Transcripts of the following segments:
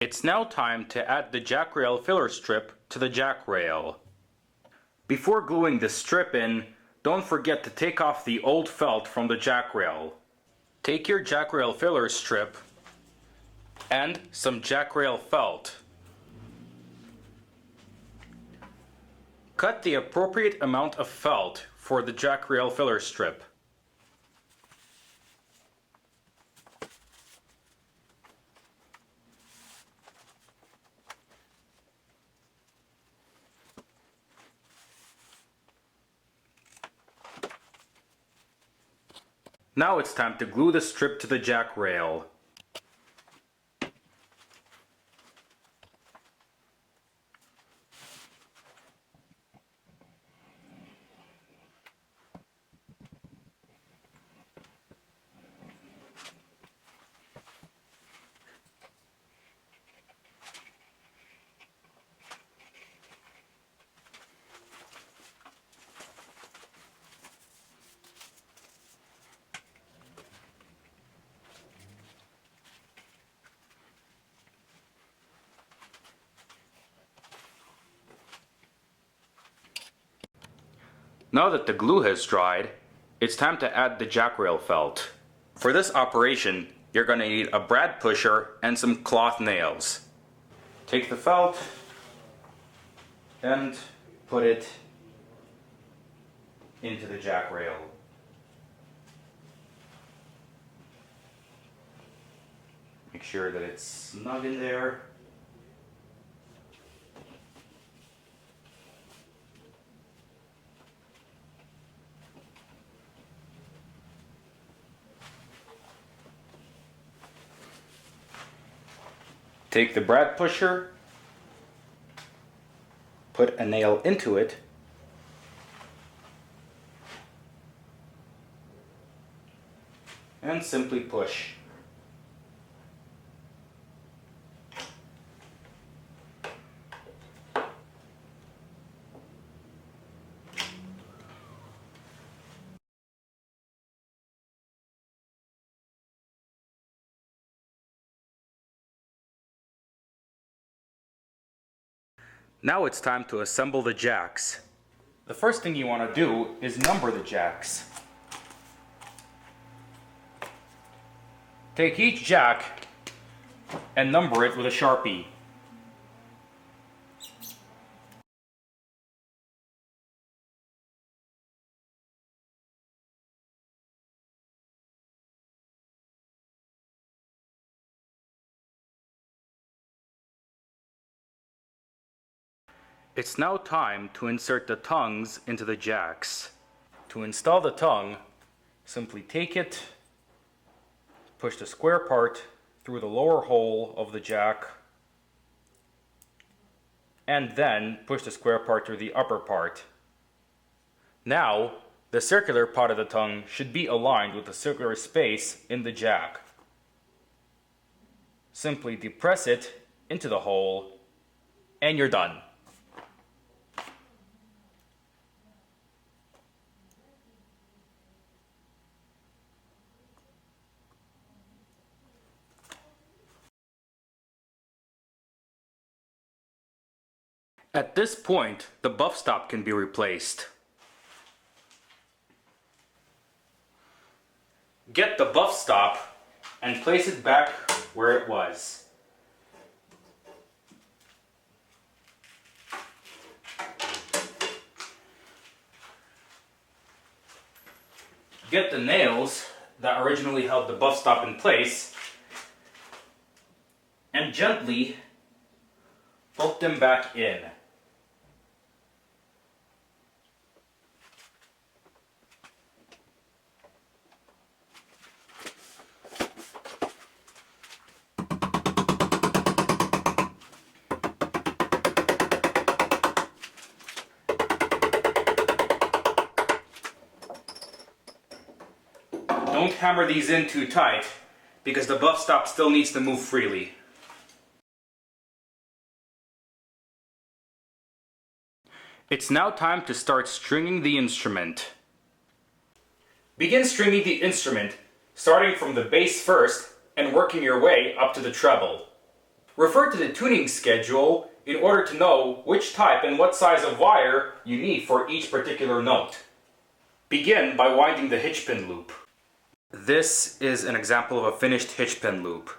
It's now time to add the jack rail filler strip to the jack rail. Before gluing the strip in, don't forget to take off the old felt from the jack rail. Take your jack rail filler strip and some jack rail felt. Cut the appropriate amount of felt for the jack rail filler strip. Now it's time to glue the strip to the jack rail. Now that the glue has dried, it's time to add the jack rail felt. For this operation, you're going to need a brad pusher and some cloth nails. Take the felt and put it into the jack rail. Make sure that it's snug in there. Take the brad pusher, put a nail into it, and simply push. Now it's time to assemble the jacks. The first thing you want to do is number the jacks. Take each jack and number it with a Sharpie. It's now time to insert the tongues into the jacks. To install the tongue, simply take it, push the square part through the lower hole of the jack, and then push the square part through the upper part. Now, the circular part of the tongue should be aligned with the circular space in the jack. Simply depress it into the hole, and you're done. At this point, the buff stop can be replaced. Get the buff stop and place it back where it was. Get the nails that originally held the buff stop in place and gently poke them back in. Don't hammer these in too tight, because the buff stop still needs to move freely. It's now time to start stringing the instrument. Begin stringing the instrument, starting from the bass first and working your way up to the treble. Refer to the tuning schedule in order to know which type and what size of wire you need for each particular note. Begin by winding the hitch pin loop. This is an example of a finished hitch pin loop.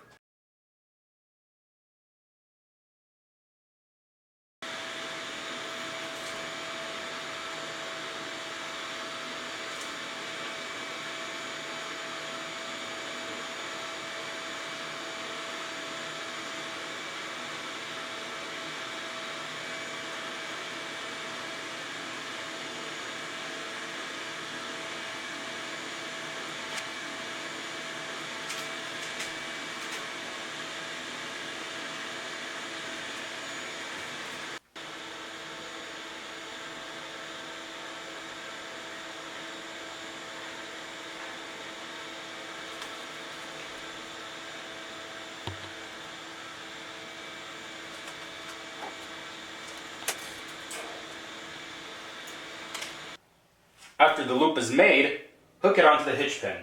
After the loop is made, hook it onto the hitch pin.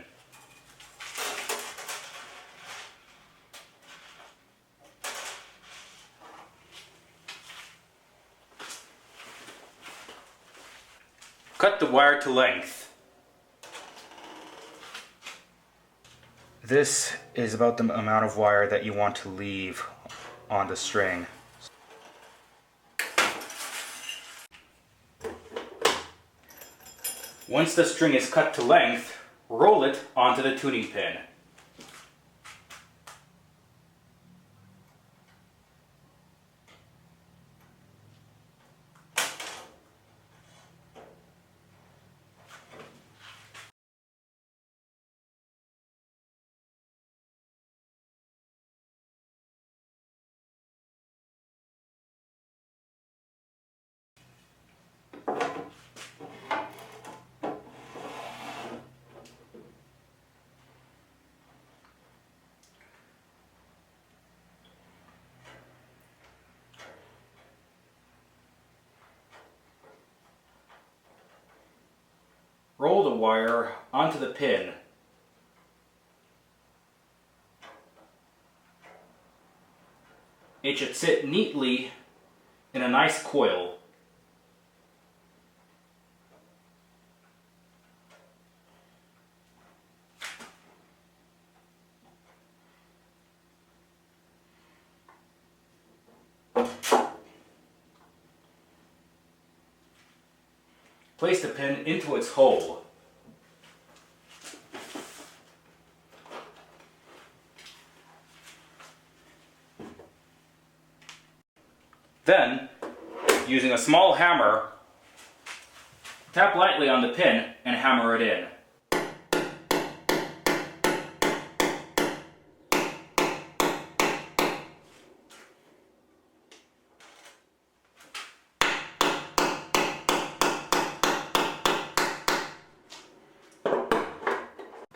Cut the wire to length. This is about the amount of wire that you want to leave on the string. Once the string is cut to length, roll it onto the tuning pin. Roll the wire onto the pin. It should sit neatly in a nice coil. Place the pin into its hole. Then, using a small hammer, tap lightly on the pin and hammer it in.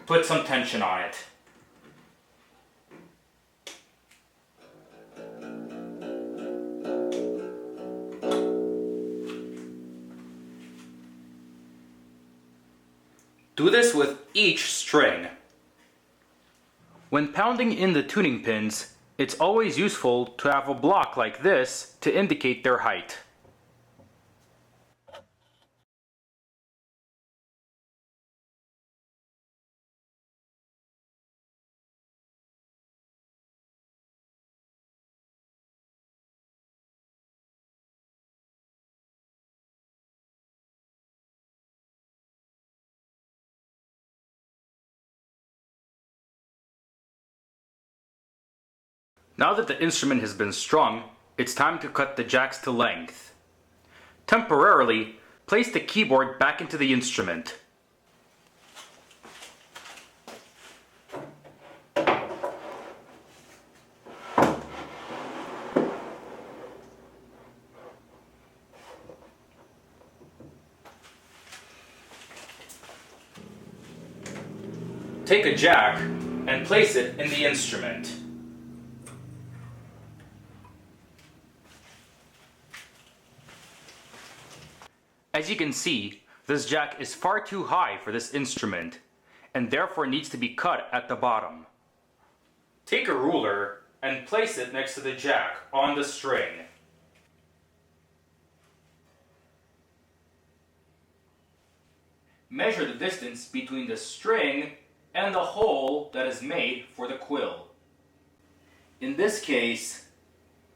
Put some tension on it. Do this with each string. When pounding in the tuning pins, it's always useful to have a block like this to indicate their height. Now that the instrument has been strung, it's time to cut the jacks to length. Temporarily, place the keyboard back into the instrument. Take a jack and place it in the instrument. As you can see, this jack is far too high for this instrument, and therefore needs to be cut at the bottom. Take a ruler and place it next to the jack on the string. Measure the distance between the string and the hole that is made for the quill. In this case,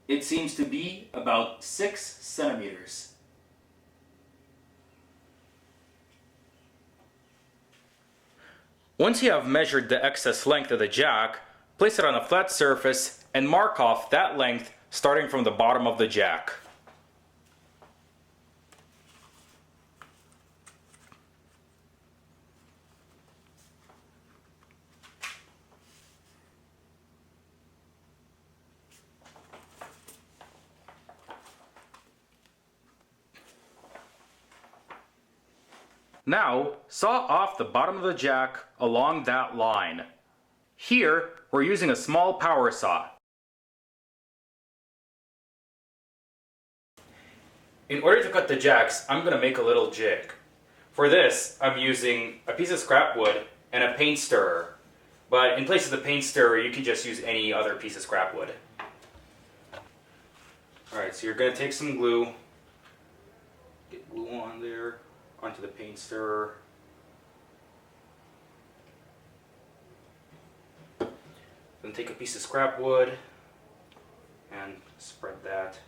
it seems to be about 6 centimeters. Once you have measured the excess length of the jack, place it on a flat surface and mark off that length starting from the bottom of the jack. Now, saw off the bottom of the jack along that line. Here, we're using a small power saw. In order to cut the jacks, I'm going to make a little jig. For this, I'm using a piece of scrap wood and a paint stirrer. But in place of the paint stirrer, you can just use any other piece of scrap wood. Alright, so you're going to take some glue, get glue on there, onto the paint stirrer. Then take a piece of scrap wood and spread that.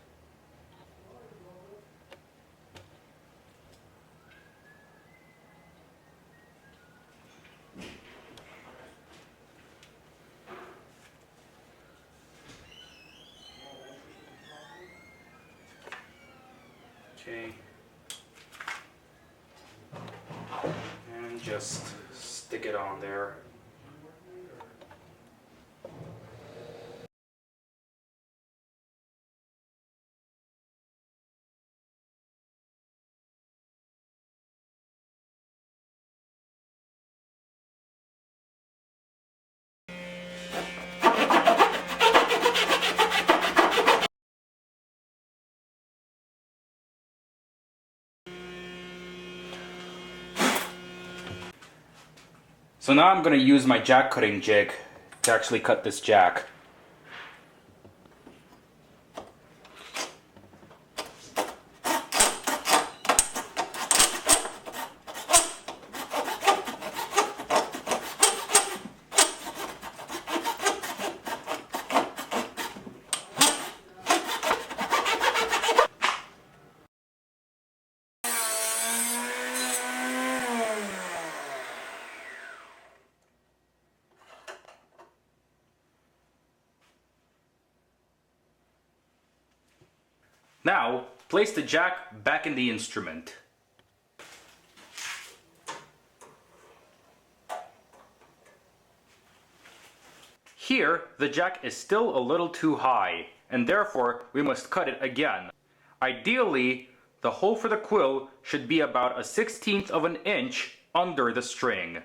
Okay. And just stick it on there. So now I'm going to use my jack cutting jig to actually cut this jack. Now, place the jack back in the instrument. Here, the jack is still a little too high, and therefore we must cut it again. Ideally, the hole for the quill should be about 1/16 of an inch under the string.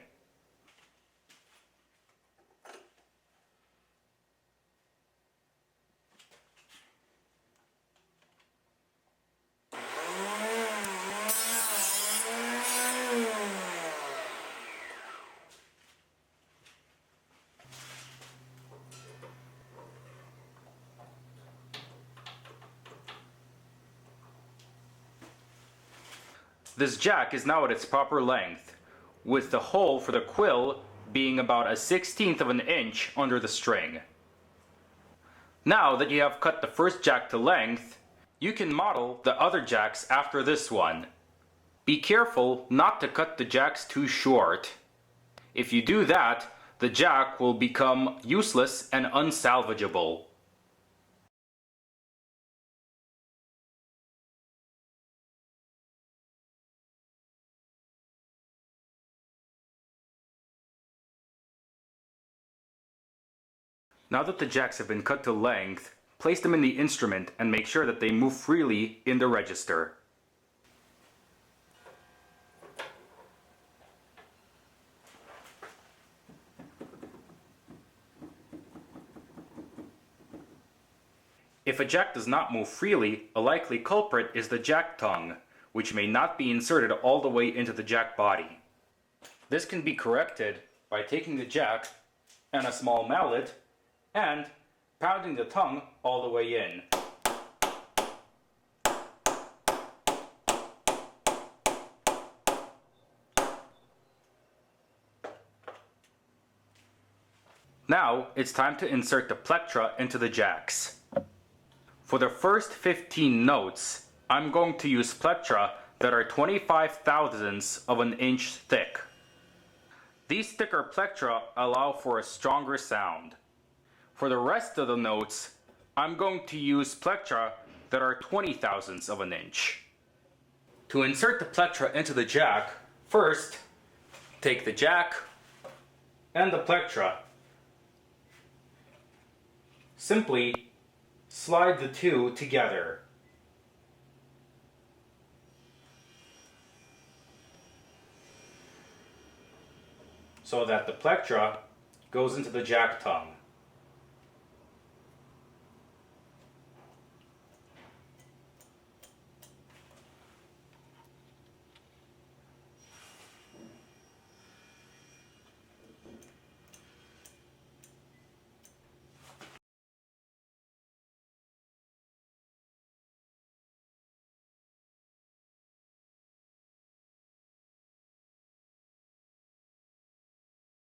This jack is now at its proper length, with the hole for the quill being about 1/16 of an inch under the string. Now that you have cut the first jack to length, you can model the other jacks after this one. Be careful not to cut the jacks too short. If you do that, the jack will become useless and unsalvageable. Now that the jacks have been cut to length, place them in the instrument and make sure that they move freely in the register. If a jack does not move freely, a likely culprit is the jack tongue, which may not be inserted all the way into the jack body. This can be corrected by taking the jack and a small mallet and pounding the tongue all the way in. Now it's time to insert the plectra into the jacks. For the first 15 notes, I'm going to use plectra that are 25 thousandths of an inch thick. These thicker plectra allow for a stronger sound. For the rest of the notes, I'm going to use plectra that are 20 thousandths of an inch. To insert the plectra into the jack, first, take the jack and the plectra. Simply slide the two together. So that the plectra goes into the jack tongue.